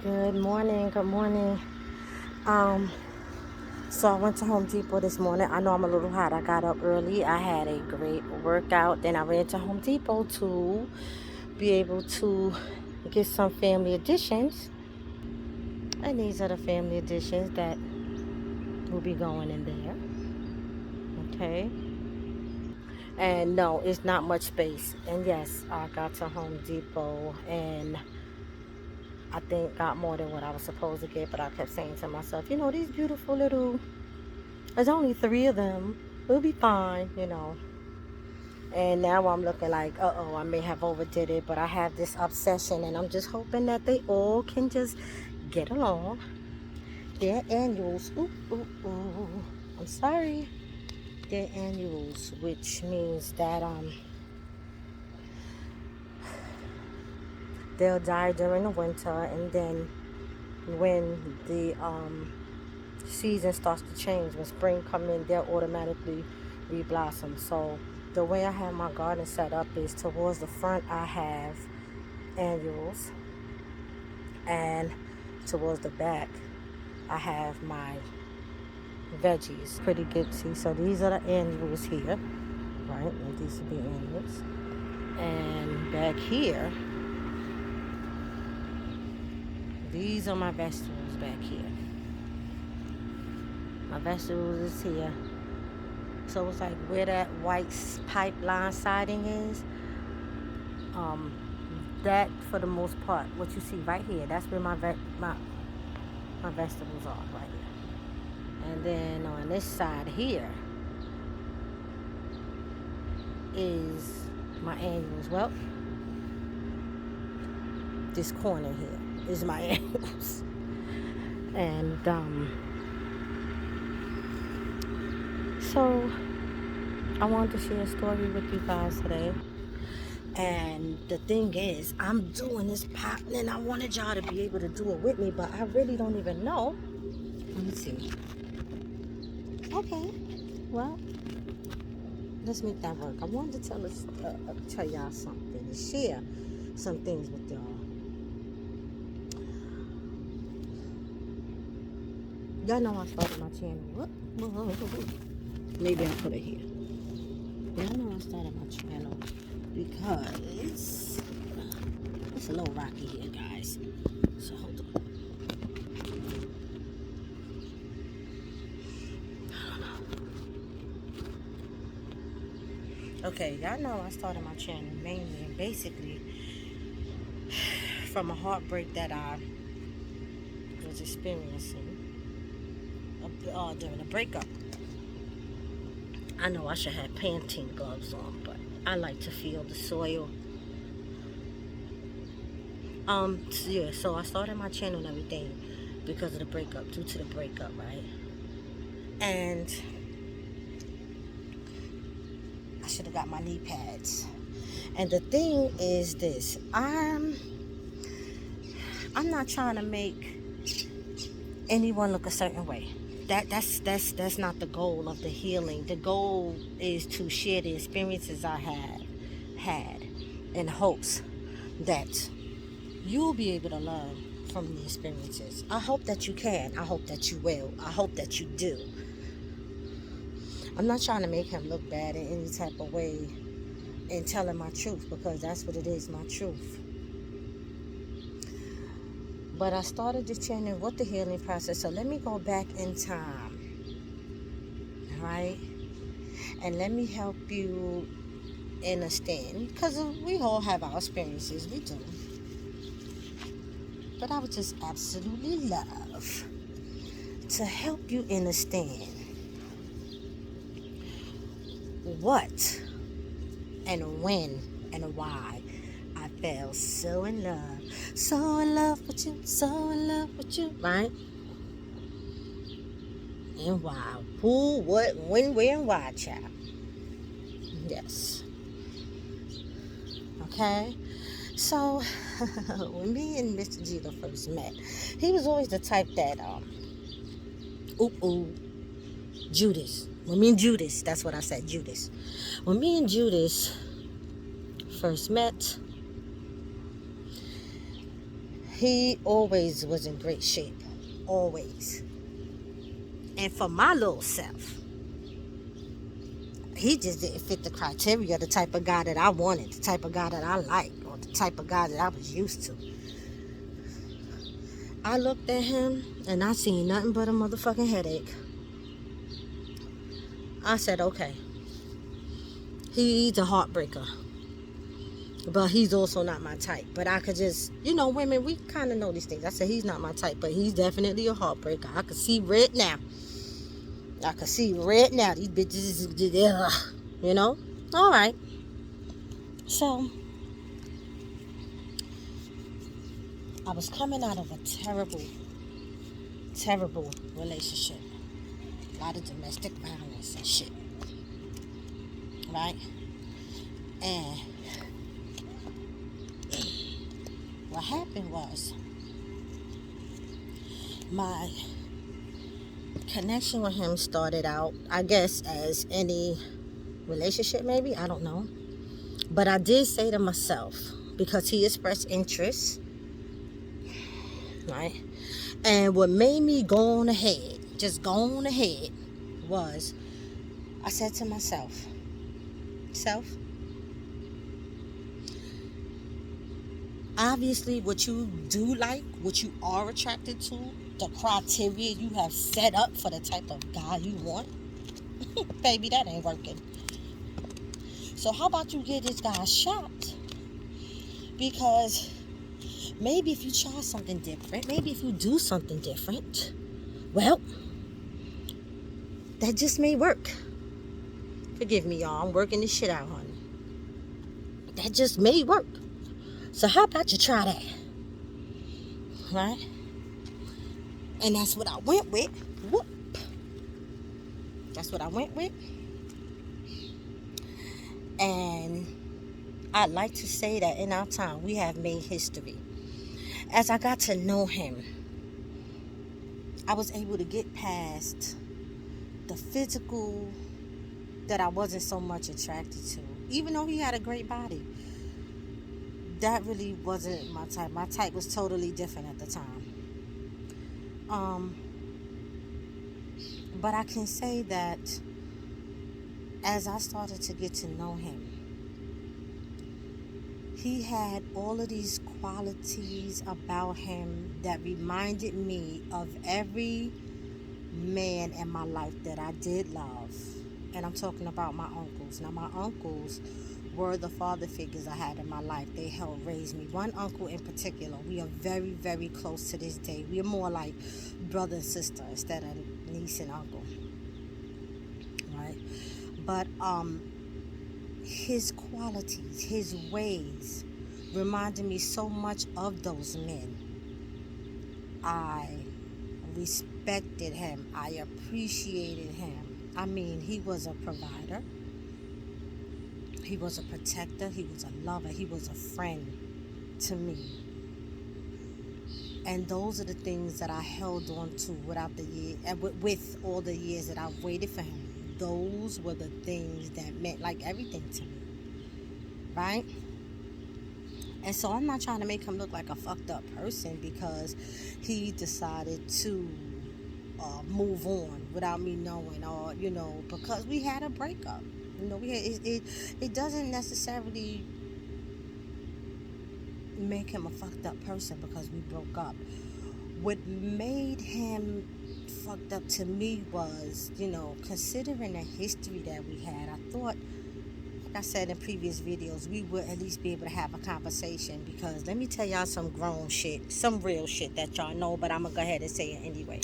Good morning. Good morning. Um, so I went to Home Depot this morning. I know I'm a little hot. I got up early. I had a great workout. Then I ran to Home Depot to be able to get some family additions. And these are the family additions that will be going in there. Okay. And no, it's not much space. And yes, I got to Home Depot and I think got more than what I was supposed to get, but I kept saying to myself, these beautiful little, there's only three of them. We'll be fine. And now I'm looking like, uh-oh, I may have overdid it, but I have this obsession, and I'm just hoping that they all can just get along. Their annuals, ooh, ooh, ooh. I'm sorry. Their annuals, which means that they'll die during the winter, and then when the season starts to change, when spring come in, they'll automatically reblossom. So the way I have my garden set up is towards the front I have annuals, and towards the back I have my veggies. Pretty good. See, so these are the annuals here, right? And these would be annuals. And back here, these are my vegetables back here. My vegetables is here. So it's like where that white pipeline siding is. That for the most part, what you see right here, that's where my vegetables are right here. And then on this side here is my annuals. Well, this corner here is my annuals. And so I wanted to share a story with you guys today. And the thing is, I'm doing this pop, and I wanted y'all to be able to do it with me, but I really don't even know. Let me see. Okay, well, let's make that work. I wanted to tell y'all something, to share some things with y'all. Y'all know I started my channel. Maybe I'll put it here. Y'all know I started my channel because it's a little rocky here, guys. So hold on. Okay, y'all know I started my channel mainly and basically from a heartbreak that I was experiencing during a breakup. I know I should have Pantene gloves on, but I like to feel the soil. So I started my channel and everything because of the breakup, due to the breakup, right? And I should have got my knee pads. And the thing is this, I'm not trying to make anyone look a certain way. That's not the goal of the healing. The goal is to share the experiences I have had in hopes that you'll be able to learn from the experiences. I hope that you can. I hope that you will. I hope that you do. I'm not trying to make him look bad in any type of way in telling my truth, because that's what it is, my truth. But I started this channel with the healing process, so let me go back in time, right? And let me help you understand, because we all have our experiences, we do. But I would just absolutely love to help you understand what and when and why I fell so in love with you, right? And why, who, what, when, where, and why, child. Yes. Okay. So when me and Mr. Jeter first met, he was always the type that Judas. When me and Judas, that's what I said, Judas. When me and Judas first met, he always was in great shape. Always. And for my little self, he just didn't fit the criteria, the type of guy that I wanted, the type of guy that I liked, or the type of guy that I was used to. I looked at him and I seen nothing but a motherfucking headache. I said, okay, he's a heartbreaker, but he's also not my type. But I could just, women, we kind of know these things. I said, he's not my type, but he's definitely a heartbreaker. I could see red now. These bitches, All right. So, I was coming out of a terrible, terrible relationship. A lot of domestic violence and shit. Right? And what happened was, my connection with him started out, I guess, as any relationship, maybe. I don't know. But I did say to myself, because he expressed interest, right? And what made me go on ahead, was I said to myself, obviously what you do like, what you are attracted to, the criteria you have set up for the type of guy you want, baby, that ain't working. So how about you give this guy a shot? Because maybe if you try something different, maybe if you do something different, well, that just may work. Forgive me, y'all. I'm working this shit out, honey. That just may work. So how about you try that? Right? And that's what I went with. Whoop. That's what I went with. And I'd like to say that in our time, we have made history. As I got to know him, I was able to get past the physical that I wasn't so much attracted to. Even though he had a great body, that really wasn't my type. My type was totally different at the time. But I can say that as I started to get to know him, he had all of these qualities about him that reminded me of every man in my life that I did love. And I'm talking about my uncles. Now, my uncles were the father figures I had in my life. They helped raise me. One uncle in particular, we are very, very close to this day. We are more like brother and sister instead of niece and uncle. Right? But his qualities, his ways reminded me so much of those men. I respected him. I appreciated him. I mean, he was a provider. He was a protector. He was a lover. He was a friend to me. And those are the things that I held on to without the year, and with all the years that I waited for him. Those were the things that meant like everything to me. Right? And so I'm not trying to make him look like a fucked up person because he decided to move on without me knowing, or because we had a breakup. It doesn't necessarily make him a fucked up person because we broke up. What made him fucked up to me was, considering the history that we had, I thought, like I said in previous videos, we would at least be able to have a conversation, because let me tell y'all some grown shit, some real shit that y'all know, but I'm gonna go ahead and say it anyway.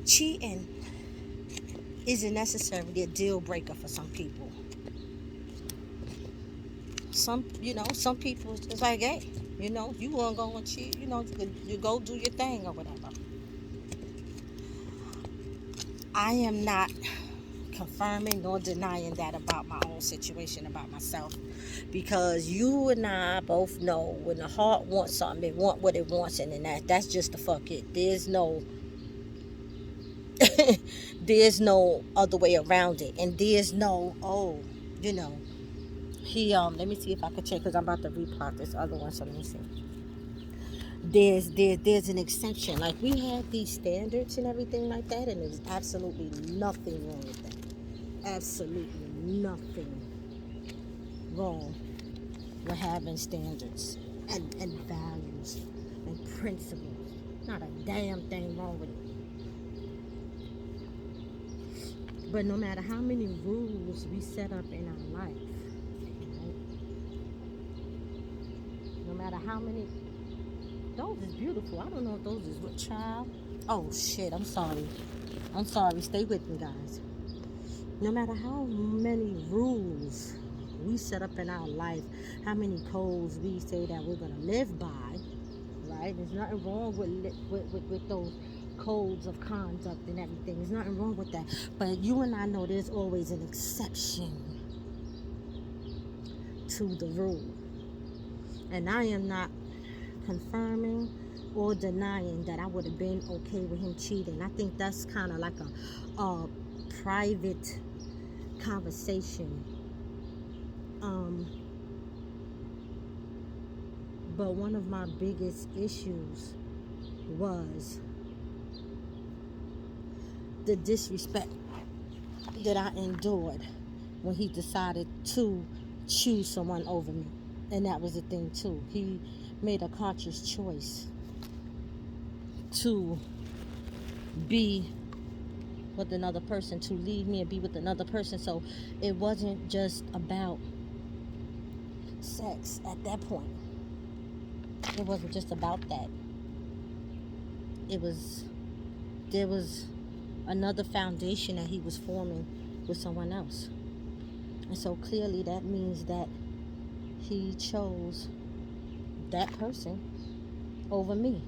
Cheating isn't necessarily a deal breaker for some people. Some people, it's like, hey, you want to go and cheat, you go do your thing or whatever. I am not confirming nor denying that about my own situation, about myself, because you and I both know when the heart wants something, it wants what it wants, and then that's just the fuck it. There's no other way around it, and there's no, he let me see if I can check, because I'm about to replot this other one, so let me see. There's an exception. Like, we have these standards and everything like that, and there's absolutely nothing wrong with that. Absolutely nothing wrong with having standards and values and principles. Not a damn thing wrong with it. But no matter how many rules we set up in our life, right? No matter how many, those is beautiful. I don't know if those is what child. Oh shit, I'm sorry. I'm sorry. Stay with me, guys. No matter how many rules we set up in our life, how many codes we say that we're gonna live by, right? There's nothing wrong with those codes of conduct and everything. There's nothing wrong with that. But you and I know there's always an exception to the rule. And I am not confirming or denying that I would have been okay with him cheating. I think that's kind of like a private conversation. But one of my biggest issues was the disrespect that I endured when he decided to choose someone over me. And that was the thing too. He made a conscious choice to be with another person, to leave me and be with another person. So it wasn't just about sex at that point. It wasn't just about that. There was another foundation that he was forming with someone else. And so clearly that means that he chose that person over me.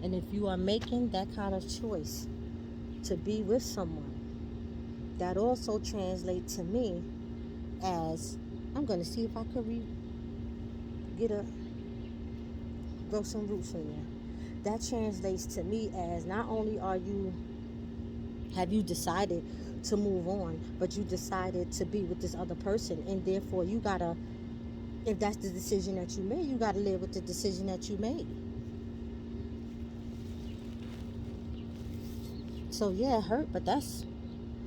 And if you are making that kind of choice to be with someone, that also translates to me as, I'm going to see if I could grow some roots in there. That translates to me as, not only have you decided to move on, but you decided to be with this other person, and therefore you gotta, if that's the decision that you made, you gotta live with the decision that you made. So yeah, it hurt, but that's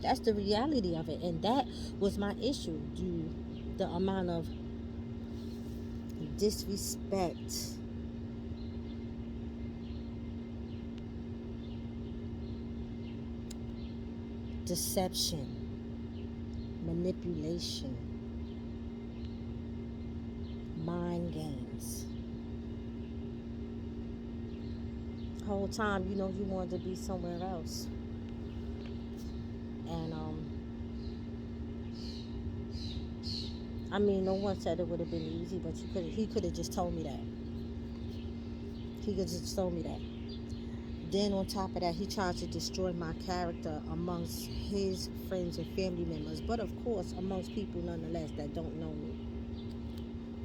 the reality of it. And that was my issue. The amount of disrespect, deception, manipulation, mind games. The whole time, you wanted to be somewhere else. And I mean, no one said it would have been easy, but he could have just told me that. He could just told me that. Then on top of that, he tried to destroy my character amongst his friends and family members, but of course amongst people nonetheless that don't know me.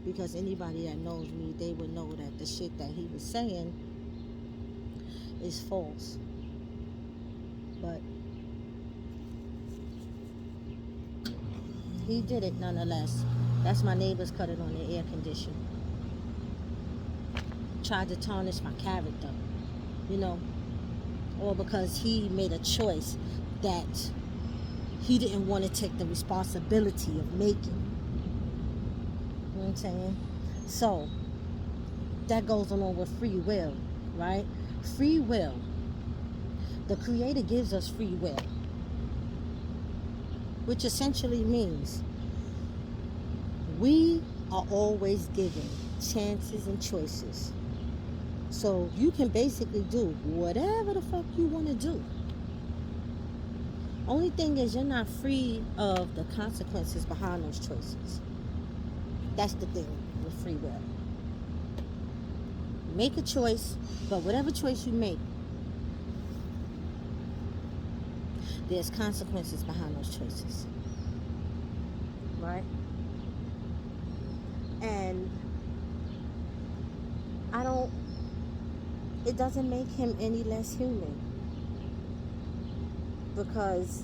Because anybody that knows me, they would know that the shit that he was saying is false. But he did it nonetheless. That's my neighbors cutting on their air conditioner. Tried to tarnish my character, or because he made a choice that he didn't want to take the responsibility of making. You know what I'm saying? So that goes along with free will, right? Free will. The Creator gives us free will, which essentially means we are always given chances and choices. So you can basically do whatever the fuck you want to do. Only thing is, you're not free of the consequences behind those choices. That's the thing with free will. Make a choice, but whatever choice you make, there's consequences behind those choices. Right? And it doesn't make him any less human, because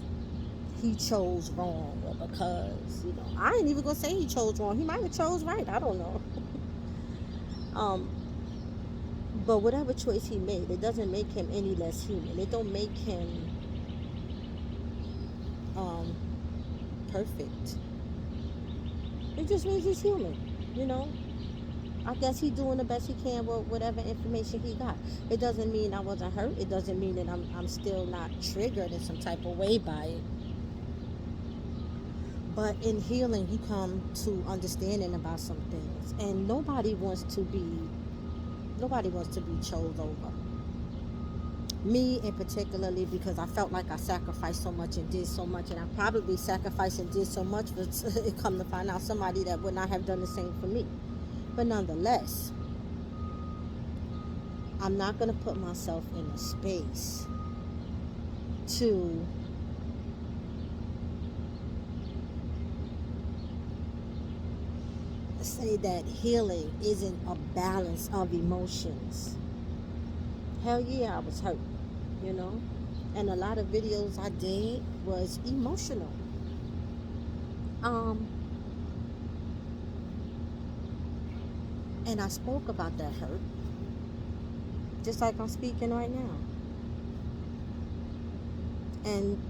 he chose wrong, or because, I ain't even gonna say he chose wrong. He might have chose right. I don't know. um, but whatever choice he made, it doesn't make him any less human. It don't make him um perfect. It just means he's human, you know. I guess he's doing the best he can with whatever information he got. It doesn't mean I wasn't hurt. It doesn't mean that I'm still not triggered in some type of way by it. But in healing, you come to understanding about some things, and nobody wants to be chose over. Me in particularly, because I felt like I sacrificed so much and did so much, and I probably sacrificed and did so much, but it come to find out somebody that would not have done the same for me. But nonetheless, I'm not going to put myself in a space to say that healing isn't a balance of emotions. Hell yeah, I was hurt, you know. And a lot of videos I did was emotional. Um, and I spoke about that hurt, just like I'm speaking right now. And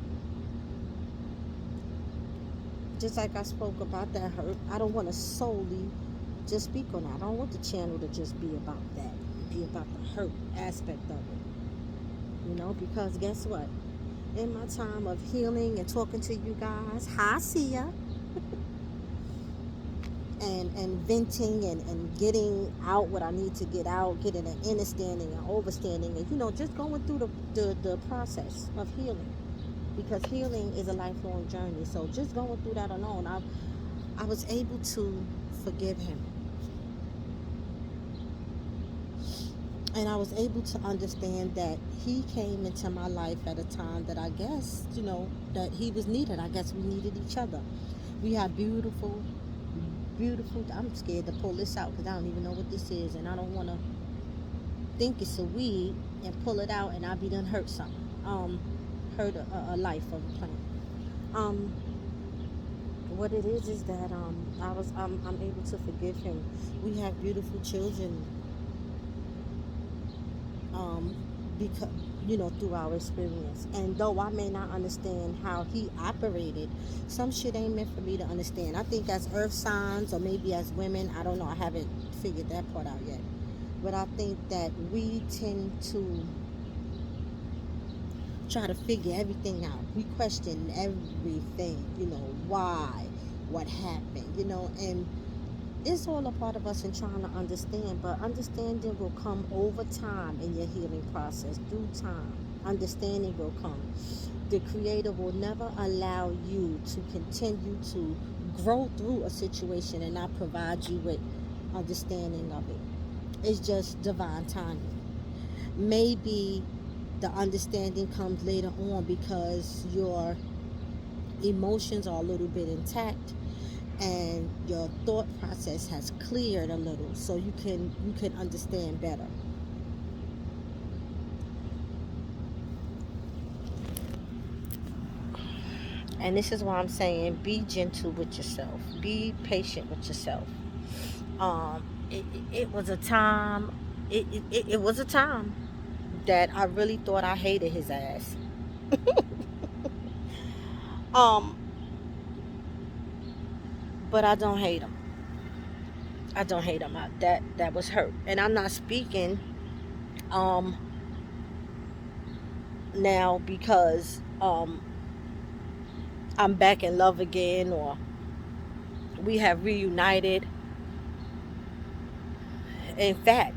just like I spoke about that hurt, I don't want to solely just speak on that. I don't want the channel to just be about that, be about the hurt aspect of it, because guess what? In my time of healing and talking to you guys, hi, see ya, and venting and getting out what I need to get out, getting an understanding and overstanding, and just going through the process of healing, because healing is a lifelong journey. So just going through that alone, I was able to forgive him, and I was able to understand that he came into my life at a time that I guess that he was needed. I guess we needed each other. We had beautiful, I'm scared to pull this out because I don't even know what this is, and I don't want to think it's a weed and pull it out and I be done hurt something, hurt a life of a plant. What it is that I'm able to forgive him. We have beautiful children, because through our experience. And though I may not understand how he operated, some shit ain't meant for me to understand. I think as earth signs, or maybe as women, I don't know, I haven't figured that part out yet, but I think that we tend to try to figure everything out. We question everything, why, what happened, and it's all a part of us in trying to understand. But understanding will come over time in your healing process. Through time, understanding will come. The Creator will never allow you to continue to grow through a situation and not provide you with understanding of it. It's just divine timing. Maybe the understanding comes later on because your emotions are a little bit intact and your thought process has cleared a little, so you can understand better. And this is why I'm saying, be gentle with yourself, be patient with yourself. It was a time, it was a time that I really thought I hated his ass. um but I don't hate him. I don't hate him. That was hurt, and I'm not speaking now because I'm back in love again, or we have reunited. In fact,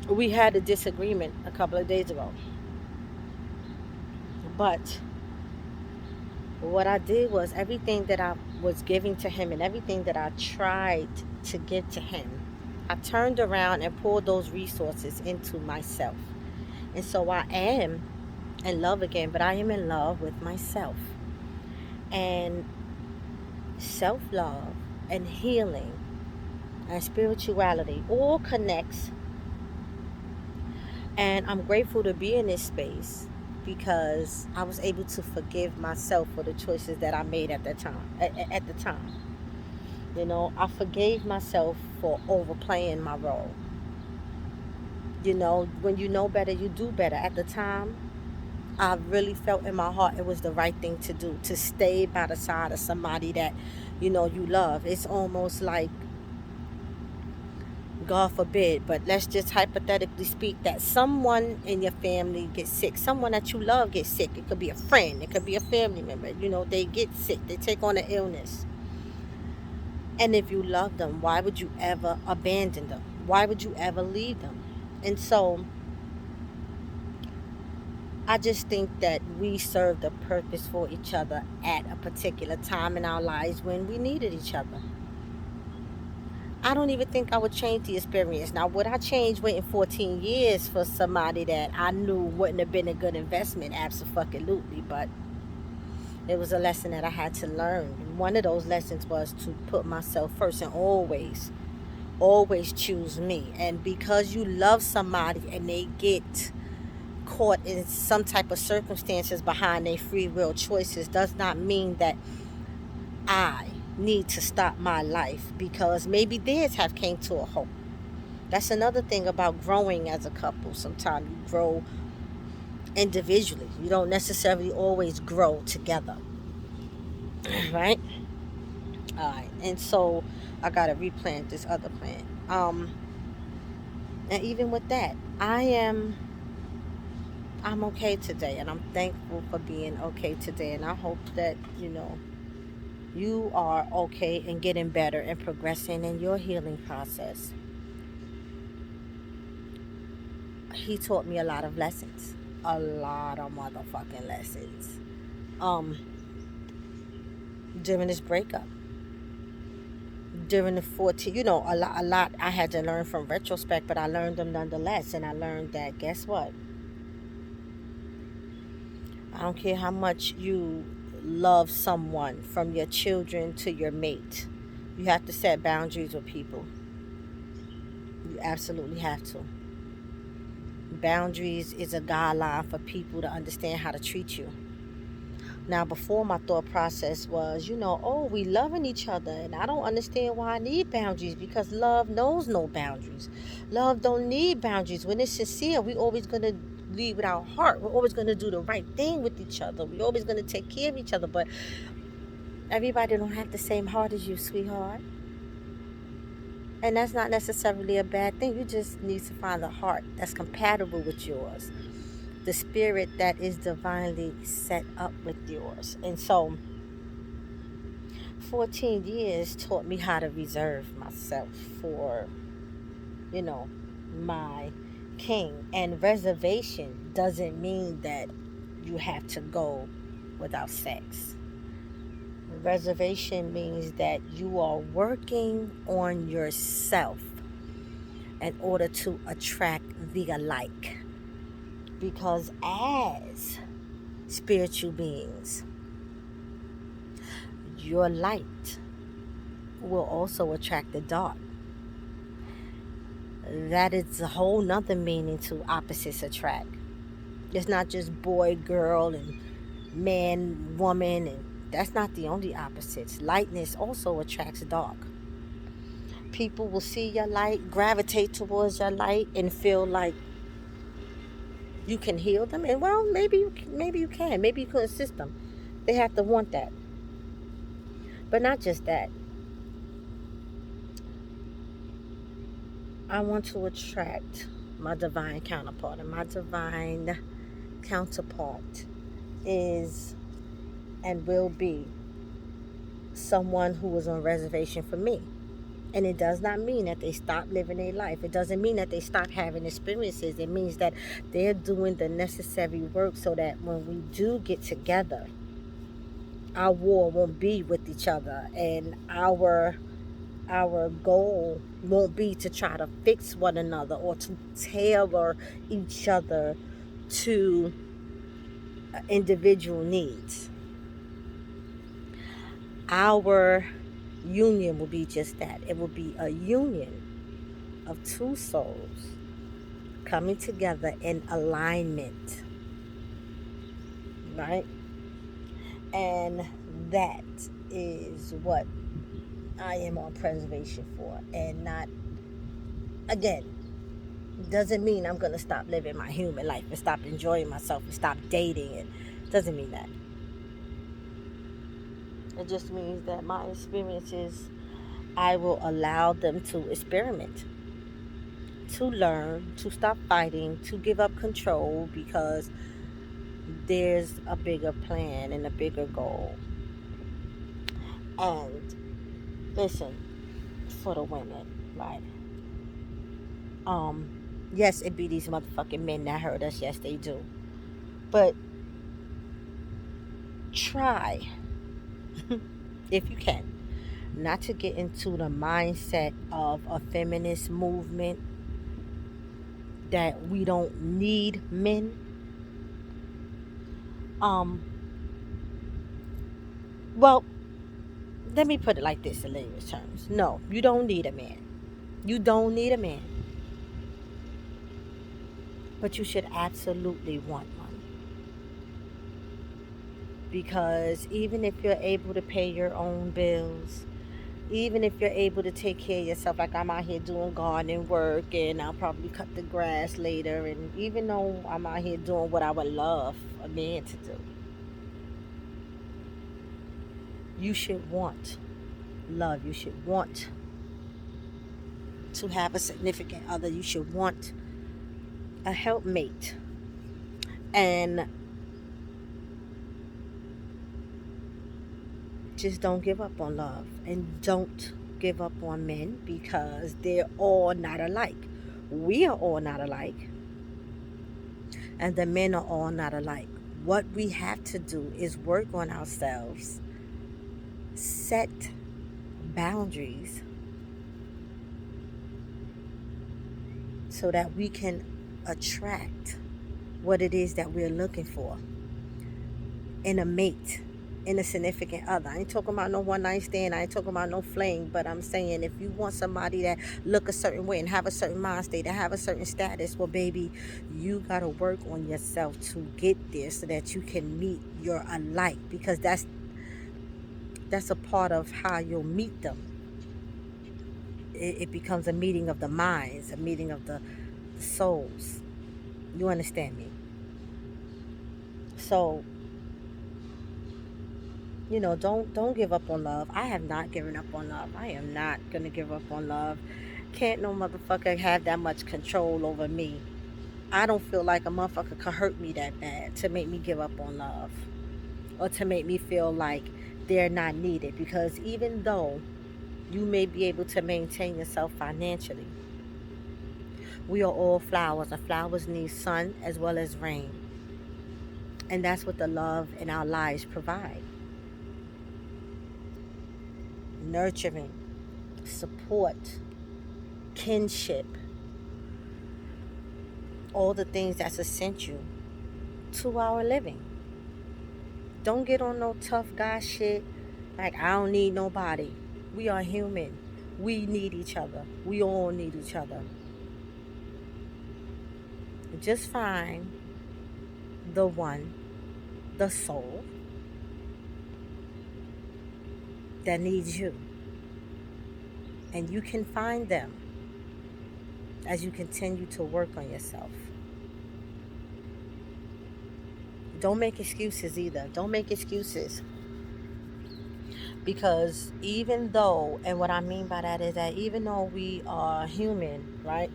we had a disagreement a couple of days ago, but what I did was, everything that I was giving to him and everything that I tried to give to him, I turned around and pulled those resources into myself. And so I am in love again, but I am in love with myself. And self-love and healing and spirituality all connects. And I'm grateful to be in this space because I was able to forgive myself for the choices that I made at that time. At the time, you know, I forgave myself for overplaying my role. You know, when you know better, you do better. At the time, I really felt in my heart it was the right thing to do, to stay by the side of somebody that, you know, you love. It's almost like, God forbid, but let's just hypothetically speak, that someone in your family gets sick, someone that you love gets sick. It could be a friend, it could be a family member. You know, they get sick, they take on an illness. And if you love them, why would you ever abandon them? Why would you ever leave them? And so I just think that we served a purpose for each other at a particular time in our lives when we needed each other. I don't even think I would change the experience. Now, would I change waiting 14 years for somebody that I knew wouldn't have been a good investment? Absolutely. But it was a lesson that I had to learn. And one of those lessons was to put myself first and always choose me. And because you love somebody and they get caught in some type of circumstances behind their free will choices does not mean that I need to stop my life because maybe theirs have came to a halt. That's another thing about growing as a couple. Sometimes you grow individually. You don't necessarily always grow together. Right? Alright. And so I gotta replant this other plant. And even with that, I'm okay today, and I'm thankful for being okay today, and I hope that, you know, you are okay and getting better and progressing in your healing process. He taught me a lot of lessons. A lot of motherfucking lessons. Um, During this breakup. During the 14, you know, a lot I had to learn from retrospect, but I learned them nonetheless. And I learned that, guess what? I don't care how much you love someone, from your children to your mate. You have to set boundaries with people. You absolutely have to. Boundaries is a guideline for people to understand how to treat you. Now, before, my thought process was, you know, oh, we loving each other, and I don't understand why I need boundaries, because love knows no boundaries. Love don't need boundaries. When it's sincere, we always gonna lead with our heart. We're always gonna do the right thing with each other. We're always gonna take care of each other. But everybody don't have the same heart as you, sweetheart. And that's not necessarily a bad thing. You just need to find a heart that's compatible with yours, the spirit that is divinely set up with yours. And so 14 years taught me how to reserve myself for, you know, my king. And reservation doesn't mean that you have to go without sex. Reservation means that you are working on yourself in order to attract the alike. Because as spiritual beings, your light will also attract the dark. That is a whole nother meaning to opposites attract. It's not just boy, girl, and man, woman, and that's not the only opposites. Lightness also attracts dark. People will see your light, gravitate towards your light, and feel like you can heal them. And well, maybe you can, maybe you can assist them. They have to want that. But not just that. I want to attract my divine counterpart, and my divine counterpart is and will be someone who was on reservation for me. And it does not mean that they stop living their life. It doesn't mean that they stop having experiences. It means that they're doing the necessary work so that when we do get together, our war won't be with each other, and our goal won't be to try to fix one another or to tailor each other to individual needs. Our union will be just that. It will be a union of two souls coming together in alignment. right? And that is what I am on preservation for. And not, again, doesn't mean I'm going to stop living my human life and stop enjoying myself and stop dating. It doesn't mean that. It just means that my experiences, I will allow them to experiment, to learn, to stop fighting, to give up control, because there's a bigger plan and a bigger goal. And listen, for the women, right? Um, yes, it be these motherfucking men that hurt us. Yes, they do. But try, if you can, not to get into the mindset of a feminist movement that we don't need men. Um, well, let me put it like this in layman's terms. No, you don't need a man. You don't need a man. But you should absolutely want one. Because even if you're able to pay your own bills, even if you're able to take care of yourself, like I'm out here doing gardening work and I'll probably cut the grass later, and even though I'm out here doing what I would love a man to do, you should want love. You should want to have a significant other. You should want a helpmate. And just don't give up on love, and don't give up on men, because they're all not alike. We are all not alike, and the men are all not alike. What we have to do is work on ourselves, set boundaries so that we can attract what it is that we're looking for in a mate, in a significant other. I ain't talking about no one night stand. I ain't talking about no fling. But I'm saying, if you want somebody that look a certain way and have a certain mind state, and have a certain status, well, baby, you got to work on yourself to get there so that you can meet your alike. Because that's a part of how you'll meet them. It becomes a meeting of the minds, a meeting of the souls. You understand me? So, don't give up on love. I have not given up on love. I am not gonna give up on love. Can't no motherfucker have that much control over me. I don't feel like a motherfucker could hurt me that bad to make me give up on love, or to make me feel like they're not needed. Because even though you may be able to maintain yourself financially, we are all flowers, and flowers need sun as well as rain. And that's what the love in our lives provide. Nurturing, support, kinship, all the things that's essential to our living. Don't get on no tough guy shit like I don't need nobody. We are human. We need each other. We all need each other. Just find the one, the soul that needs you. And you can find them as you continue to work on yourself. Don't make excuses either. Don't make excuses. Because even though, and what I mean by that is that even though we are human, right?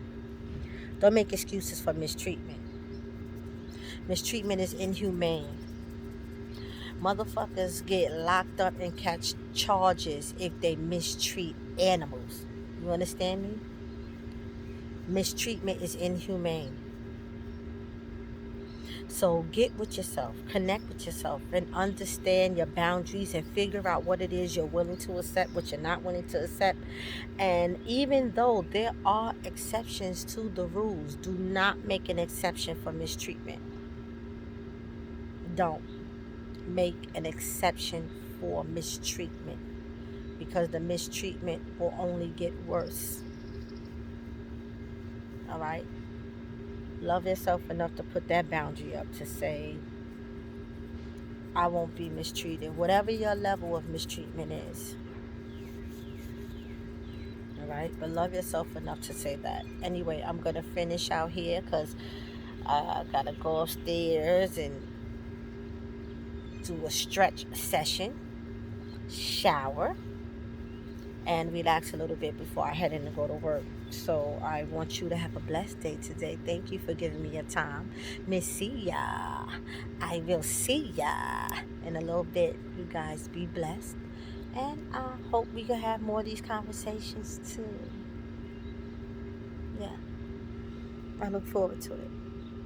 Don't make excuses for mistreatment. Mistreatment is inhumane. Motherfuckers get locked up and catch charges if they mistreat animals. You understand me? Mistreatment is inhumane. So get with yourself, connect with yourself, and understand your boundaries, and figure out what it is you're willing to accept, what you're not willing to accept. And even though there are exceptions to the rules, do not make an exception for mistreatment. Don't make an exception for mistreatment, because the mistreatment will only get worse. All right? Love yourself enough to put that boundary up to say, I won't be mistreated. Whatever your level of mistreatment is. All right, but love yourself enough to say that. Anyway, I'm gonna finish out here because I gotta go upstairs and do a stretch session, shower, and relax a little bit before I head in to go to work. So I want you to have a blessed day today. Thank you for giving me your time. Miss see ya. I will see ya in a little bit. You guys be blessed. And I hope we can have more of these conversations too. Yeah. I look forward to it.